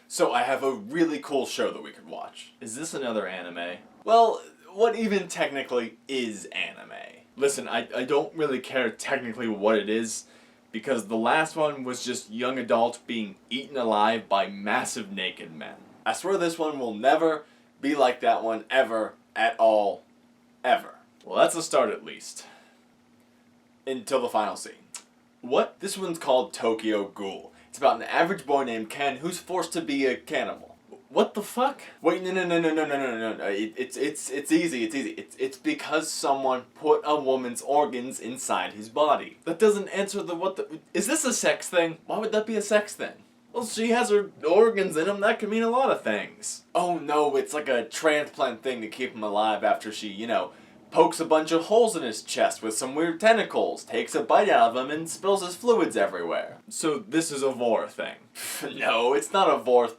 So I have a really cool show that we could watch. Is this another anime? Well, what even technically is anime? Listen, I don't really care technically what it is, because the last one was just young adults being eaten alive by massive naked men. I swear this one will never be like that one ever, at all, ever. Well, that's a start at least. Until the final scene. What? This one's called Tokyo Ghoul. It's about an average boy named Ken who's forced to be a cannibal. What the fuck? Wait, no. It's easy. It's because someone put a woman's organs inside his body. That doesn't answer the what the... Is this a sex thing? Why would that be a sex thing? Well, she has her organs in him. That could mean a lot of things. Oh no, it's like a transplant thing to keep him alive after she, pokes a bunch of holes in his chest with some weird tentacles, takes a bite out of him, and spills his fluids everywhere. So this is a vor thing. No, it's not a vor...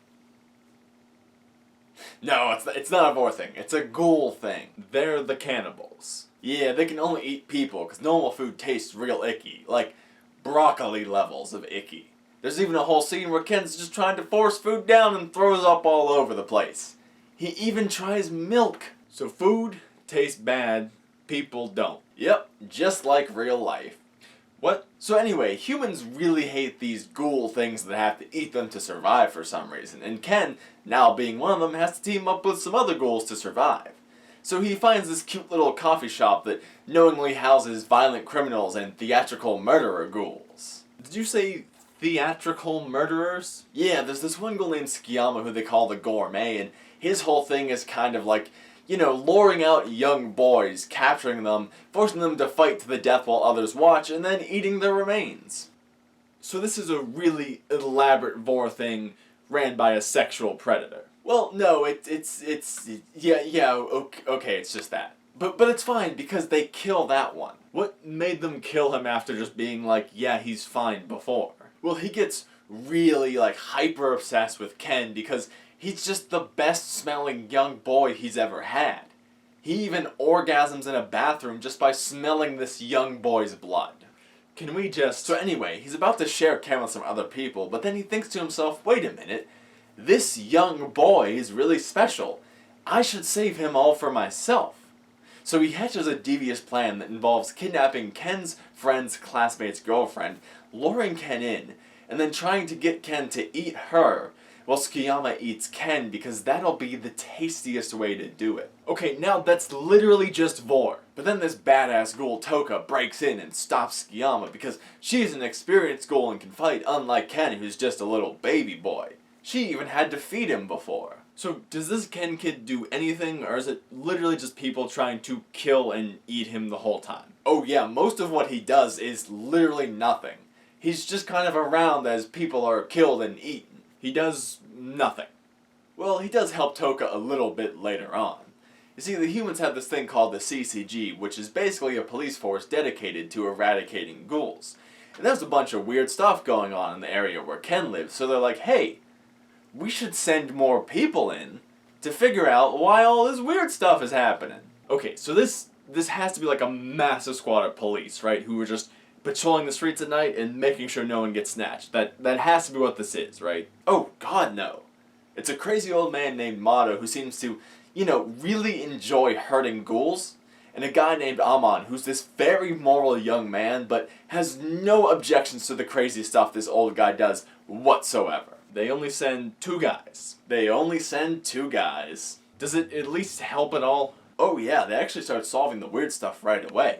No, it's not a vor thing. It's a ghoul thing. They're the cannibals. Yeah, they can only eat people, because normal food tastes real icky. Like, broccoli levels of icky. There's even a whole scene where Ken's just trying to force food down and throws up all over the place. He even tries milk. So food tastes bad, people don't. Yep, just like real life. What? So anyway, humans really hate these ghoul things that have to eat them to survive for some reason, and Ken, now being one of them, has to team up with some other ghouls to survive. So he finds this cute little coffee shop that knowingly houses violent criminals and theatrical murderer ghouls. Did you say theatrical murderers? Yeah, there's this one ghoul named Tsukiyama who they call the gourmet, and his whole thing is kind of like, luring out young boys, capturing them, forcing them to fight to the death while others watch, and then eating their remains. So this is a really elaborate vor thing ran by a sexual predator. Well, no, okay, it's just that. But it's fine, because they kill that one. What made them kill him after just being like, yeah, he's fine before? Well, he gets really, hyper obsessed with Ken, because he's just the best smelling young boy he's ever had. He even orgasms in a bathroom just by smelling this young boy's blood. Can we just... So anyway, he's about to share Ken with some other people, but then he thinks to himself, wait a minute, this young boy is really special. I should save him all for myself. So he hatches a devious plan that involves kidnapping Ken's friend's classmate's girlfriend, luring Ken in, and then trying to get Ken to eat her, while Tsukiyama eats Ken, because that'll be the tastiest way to do it. Okay, now that's literally just vor. But then this badass ghoul Toka breaks in and stops Tsukiyama, because she's an experienced ghoul and can fight, unlike Ken, who's just a little baby boy. She even had to feed him before. So does this Ken kid do anything, or is it literally just people trying to kill and eat him the whole time? Oh yeah, most of what he does is literally nothing. He's just kind of around as people are killed and eaten. He does nothing. Well, he does help Toka a little bit later on. You see, the humans have this thing called the CCG, which is basically a police force dedicated to eradicating ghouls. And there's a bunch of weird stuff going on in the area where Ken lives, so they're like, hey, we should send more people in to figure out why all this weird stuff is happening. Okay, so this has to be like a massive squad of police, right, who are just patrolling the streets at night and making sure no one gets snatched. That has to be what this is, right? Oh, God, no. It's a crazy old man named Mato who seems to, really enjoy hurting ghouls, and a guy named Amon who's this very moral young man but has no objections to the crazy stuff this old guy does whatsoever. They only send 2 guys. They only send 2 guys. Does it at least help at all? Oh yeah, they actually start solving the weird stuff right away.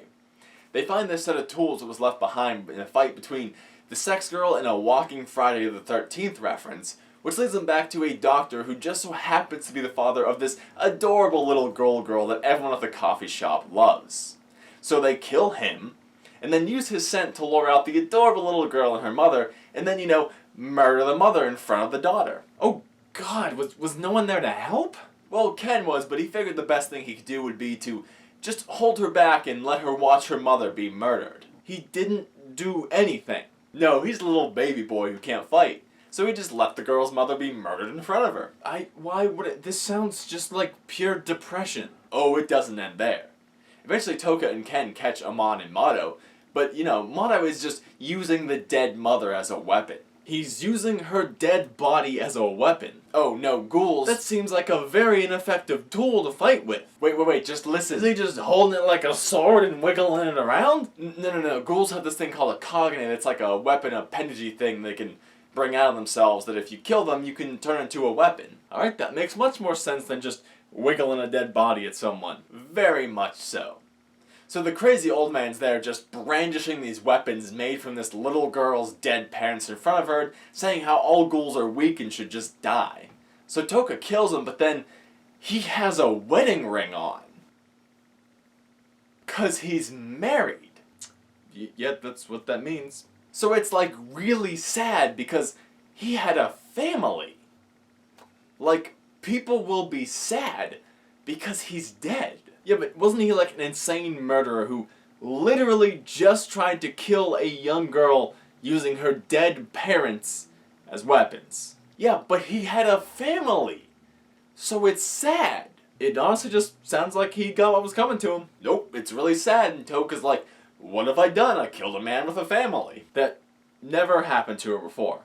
They find this set of tools that was left behind in a fight between the sex girl and a walking Friday the 13th reference, which leads them back to a doctor who just so happens to be the father of this adorable little girl that everyone at the coffee shop loves. So they kill him, and then use his scent to lure out the adorable little girl and her mother, and then, murder the mother in front of the daughter. Oh God, was no one there to help? Well, Ken was, but he figured the best thing he could do would be to just hold her back and let her watch her mother be murdered. He didn't do anything. No, he's a little baby boy who can't fight. So he just let the girl's mother be murdered in front of her. Why would it? This sounds just like pure depression. Oh, it doesn't end there. Eventually Toka and Ken catch Amon and Mato, but, Mato is just using the dead mother as a weapon. He's using her dead body as a weapon. Oh no, ghouls... That seems like a very ineffective tool to fight with. Wait, just listen. Is he just holding it like a sword and wiggling it around? No. Ghouls have this thing called a cognate. It's like a weapon appendage thing they can bring out of themselves that if you kill them, you can turn into a weapon. Alright, that makes much more sense than just wiggling a dead body at someone. Very much so. So the crazy old man's there just brandishing these weapons made from this little girl's dead parents in front of her, saying how all ghouls are weak and should just die. So Toka kills him, but then he has a wedding ring on. 'Cause he's married. Yeah, that's what that means. So it's like really sad because he had a family. Like, people will be sad because he's dead. Yeah, but wasn't he like an insane murderer who literally just tried to kill a young girl using her dead parents as weapons? Yeah, but he had a family. So it's sad. It honestly just sounds like he got what was coming to him. Nope, it's really sad, and Toka's like, what have I done? I killed a man with a family. That never happened to her before.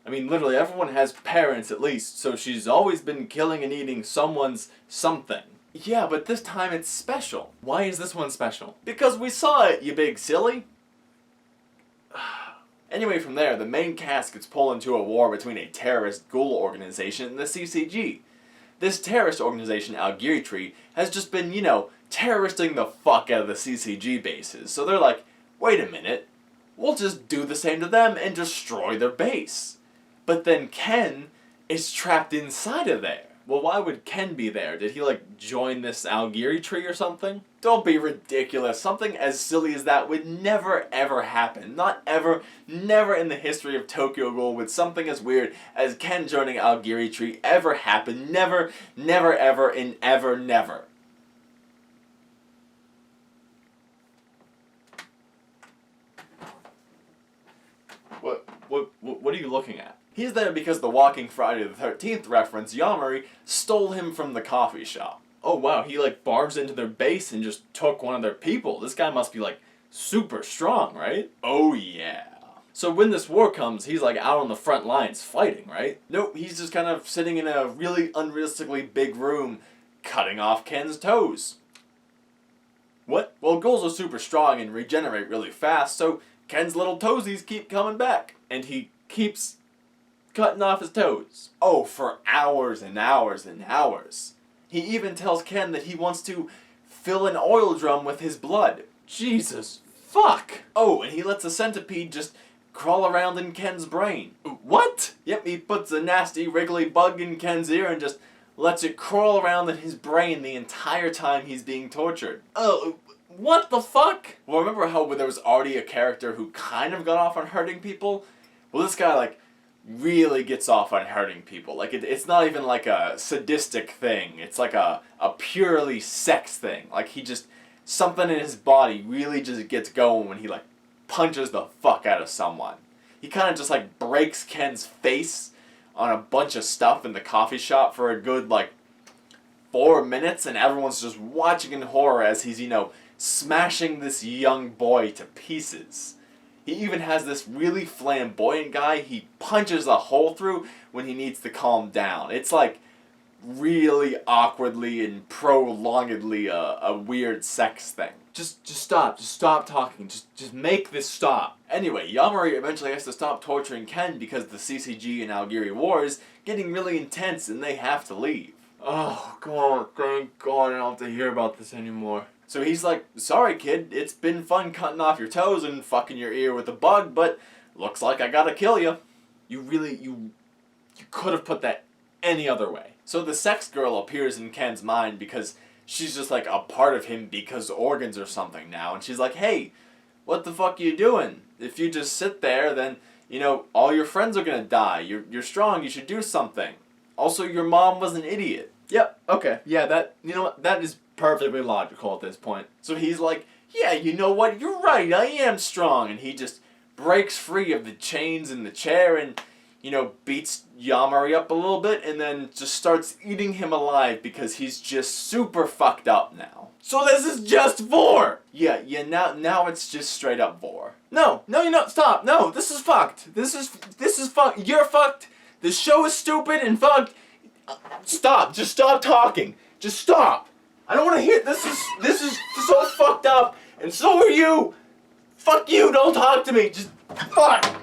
I mean, literally everyone has parents at least, so she's always been killing and eating someone's something. Yeah, but this time it's special. Why is this one special? Because we saw it, you big silly. Anyway, from there, the main cast gets pulled into a war between a terrorist ghoul organization and the CCG. This terrorist organization, ambiguity, has just been, terroristing the fuck out of the CCG bases. So they're like, wait a minute, we'll just do the same to them and destroy their base. But then Ken is trapped inside of there. Well, why would Ken be there? Did he, join this ambiguity or something? Don't be ridiculous. Something as silly as that would never ever happen. Not ever, never in the history of Tokyo Ghoul would something as weird as Ken joining ambiguity ever happen. Never, never ever, and ever never. What are you looking at? He's there because the Walking Friday the 13th reference, Yamari, stole him from the coffee shop. Oh wow, he barged into their base and just took one of their people. This guy must be super strong, right? Oh yeah. So when this war comes, he's out on the front lines fighting, right? Nope, he's just kind of sitting in a really unrealistically big room, cutting off Ken's toes. What? Well, ghouls are super strong and regenerate really fast, so Ken's little toesies keep coming back. And he keeps cutting off his toes. Oh, for hours and hours and hours. He even tells Ken that he wants to fill an oil drum with his blood. Jesus fuck! Oh, and he lets a centipede just crawl around in Ken's brain. What? Yep, he puts a nasty wriggly bug in Ken's ear and just lets it crawl around in his brain the entire time he's being tortured. Oh, what the fuck? Well, remember how there was already a character who kind of got off on hurting people? Well, this guy, really gets off on hurting people. It's not even a sadistic thing. It's a purely sex thing. He just, something in his body really just gets going when he, punches the fuck out of someone. He kind of just, breaks Ken's face on a bunch of stuff in the coffee shop for a good, 4 minutes, and everyone's just watching in horror as he's, smashing this young boy to pieces. He even has this really flamboyant guy he punches a hole through when he needs to calm down. It's really awkwardly and prolongedly a weird sex thing. Just stop. Just stop talking. Just make this stop. Anyway, Yamari eventually has to stop torturing Ken because the CCG and Algiri war is getting really intense and they have to leave. Oh, God, thank God I don't have to hear about this anymore. So he's like, sorry kid, it's been fun cutting off your toes and fucking your ear with a bug, but looks like I gotta kill you. You could have put that any other way. So the sex girl appears in Ken's mind because she's just a part of him because organs or something now. And she's like, hey, what the fuck are you doing? If you just sit there, then, all your friends are gonna die. You're strong, you should do something. Also, your mom was an idiot. Yep, okay. Yeah, that is perfectly logical at this point. So he's like, yeah, you know what, you're right, I am strong. And he just breaks free of the chains in the chair and, beats Yamari up a little bit and then just starts eating him alive because he's just super fucked up now. So this is just vor! Yeah, now it's just straight up vor. No, you're not, stop, no, this is fucked. This is fucked, you're fucked, this show is stupid and fucked. Stop, just stop talking, just stop. I don't wanna hear, this is so fucked up, and so are you. Fuck you, don't talk to me, just, fuck.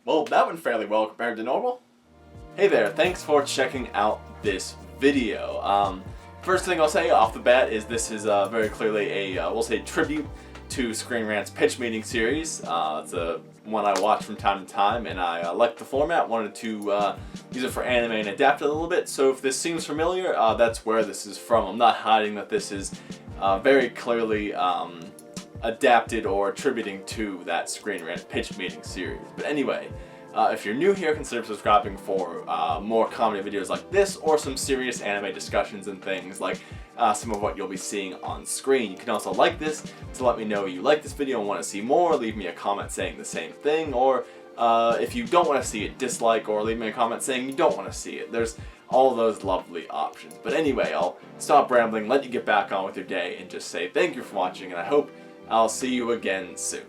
Well, that went fairly well compared to normal. Hey there, thanks for checking out this video. First thing I'll say off the bat is this is very clearly a, we'll say, tribute to Screen Rant's pitch meeting series. It's a one I watch from time to time, and I like the format, wanted to use it for anime and adapt it a little bit. So if this seems familiar, that's where this is from. I'm not hiding that this is very clearly adapted or attributing to that Screen Rant pitch meeting series. But anyway, if you're new here, consider subscribing for more comedy videos like this, or some serious anime discussions and things like some of what you'll be seeing on screen. You can also like this to let me know you like this video and want to see more. Leave me a comment saying the same thing, or if you don't want to see it, dislike, or leave me a comment saying you don't want to see it. There's all of those lovely options. But anyway, I'll stop rambling, let you get back on with your day, and just say thank you for watching, and I hope I'll see you again soon.